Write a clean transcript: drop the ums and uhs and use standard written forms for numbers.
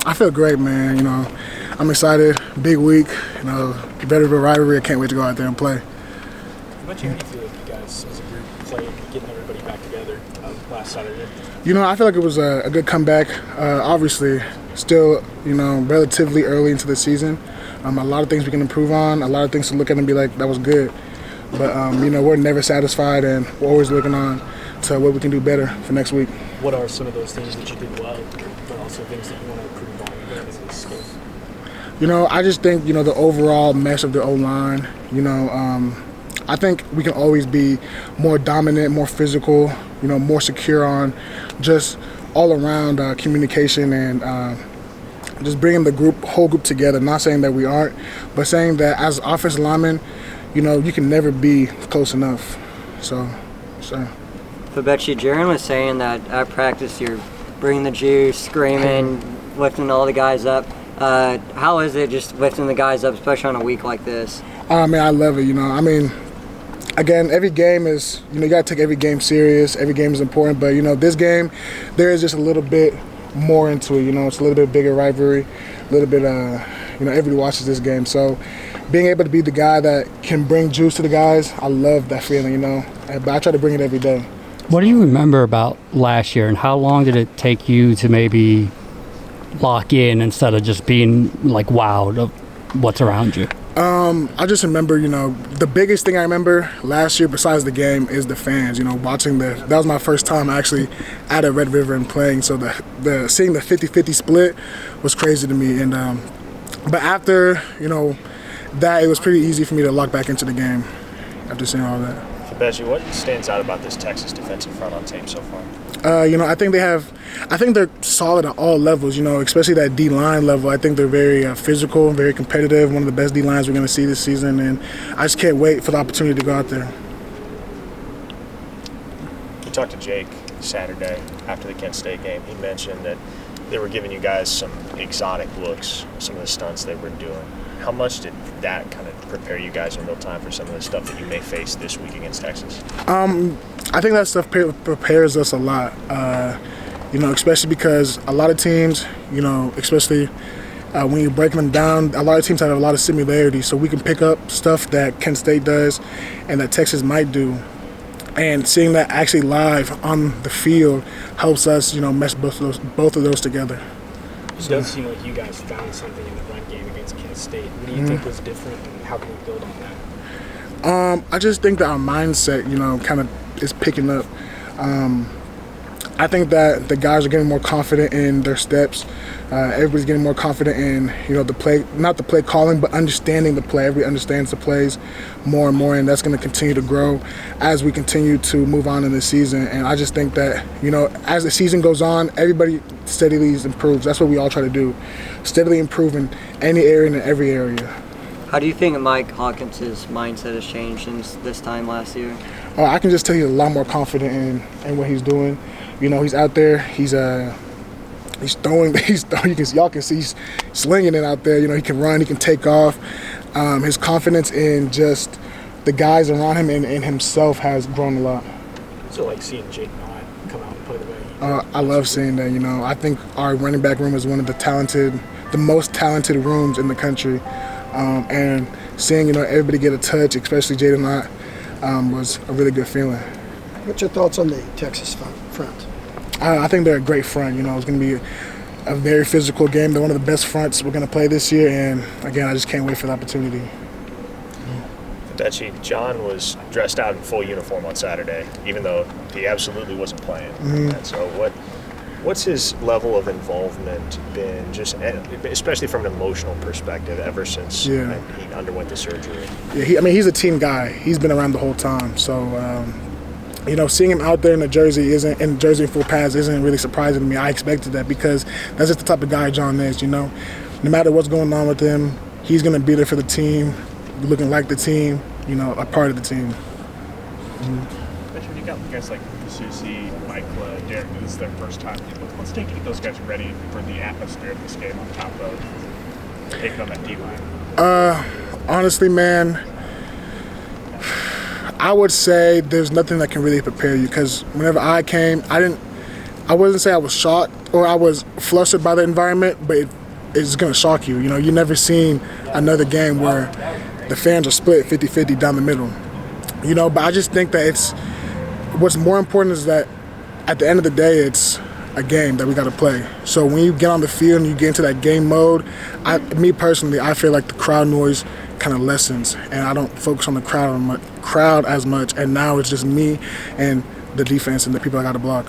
I feel great, man. I'm excited. Big week. Better of a rivalry. I can't wait to go out there and play. How much do you feel like you guys as a group played getting everybody back together last Saturday? I feel like it was a good comeback. Obviously, still, relatively early into the season. A lot of things we can improve on. A lot of things to look at and be like, that was good. But, we're never satisfied, and we're always looking on to what we can do better for next week. What are some of those things that you did well, but also things that you want to improve on as this game? I just think, the overall mesh of the O-line, I think we can always be more dominant, more physical, more secure on just all around communication and just bringing the whole group together. Not saying that we aren't, but saying that as offensive linemen, you can never be close enough. So. Febechi, Jaron was saying that at practice you're bringing the juice, screaming, lifting all the guys up. How is it just lifting the guys up, especially on a week like this? I love it. Again, every game is, you got to take every game serious. Every game is important. But, this game, there is just a little bit more into it. It's a little bit bigger rivalry, a little bit, everybody watches this game. So being able to be the guy that can bring juice to the guys, I love that feeling, But I try to bring it every day. What do you remember about last year, and how long did it take you to maybe lock in instead of just being like wowed of what's around you? I just remember, the biggest thing I remember last year besides the game is the fans, watching that was my first time actually at a Red River and playing. So the seeing the 50-50 split was crazy to me. And but after, that, it was pretty easy for me to lock back into the game after seeing all that. Febechi, what stands out about this Texas defensive front on tape so far? I think they're solid at all levels, especially that D-line level. I think they're very physical, very competitive, one of the best D-lines we're going to see this season, and I just can't wait for the opportunity to go out there. We talked to Jake Saturday after the Kent State game. He mentioned that they were giving you guys some exotic looks, some of the stunts they were doing. How much did that kind of prepare you guys in real time for some of the stuff that you may face this week against Texas? I think that stuff prepares us a lot, especially because a lot of teams, especially when you're breaking them down, a lot of teams have a lot of similarities. So we can pick up stuff that Kent State does and that Texas might do. And seeing that actually live on the field helps us, mesh both of those together. It does seem like you guys found something in the run game against Kent State. What do you think was different, and how can we build on that? I just think that our mindset, kind of is picking up. I think that the guys are getting more confident in their steps. Everybody's getting more confident in, the play, not the play calling, but understanding the play. Everybody understands the plays more and more, and that's going to continue to grow as we continue to move on in the season. And I just think that, as the season goes on, everybody steadily improves. That's what we all try to do, steadily improve in any area and in every area. How do you think Mike Hawkins' mindset has changed since this time last year? I can just tell he's a lot more confident in what he's doing. He's out there. He's throwing. Y'all can see he's slinging it out there. He can run. He can take off. His confidence in just the guys around him and himself has grown a lot. So like seeing Jake Knott come out and play the way he I love seeing that. I think our running back room is one of the most talented rooms in the country. And seeing everybody get a touch, especially Jaden Knott, was a really good feeling. What's your thoughts on the Texas front? I think they're a great front. It's going to be a very physical game. They're one of the best fronts we're going to play this year, and again, I just can't wait for the opportunity. Febechi, John was dressed out in full uniform on Saturday, even though he absolutely wasn't playing. And so what's his level of involvement been, just especially from an emotional perspective, ever since he underwent the surgery? Yeah, he's a team guy. He's been around the whole time. So, seeing him out there in the jersey full pads isn't really surprising to me. I expected that because that's just the type of guy John is. No matter what's going on with him, he's going to be there for the team, looking like the team, a part of the team. When you got guys like Susie, Mike, Derek, this is their first time. What's taking to get those guys ready for the atmosphere of this game on top of taking on that D-line? Honestly, man, I would say there's nothing that can really prepare you because whenever I came, I wouldn't say I was shocked or I was flustered by the environment, but it's going to shock you. You know, you never seen another game where the fans are split 50-50 down the middle. You know, but I just think that what's more important is that at the end of the day, it's a game that we got to play. So when you get on the field and you get into that game mode, me personally, I feel like the crowd noise kind of lessens, and I don't focus on the crowd as much. And now it's just me and the defense and the people I got to block.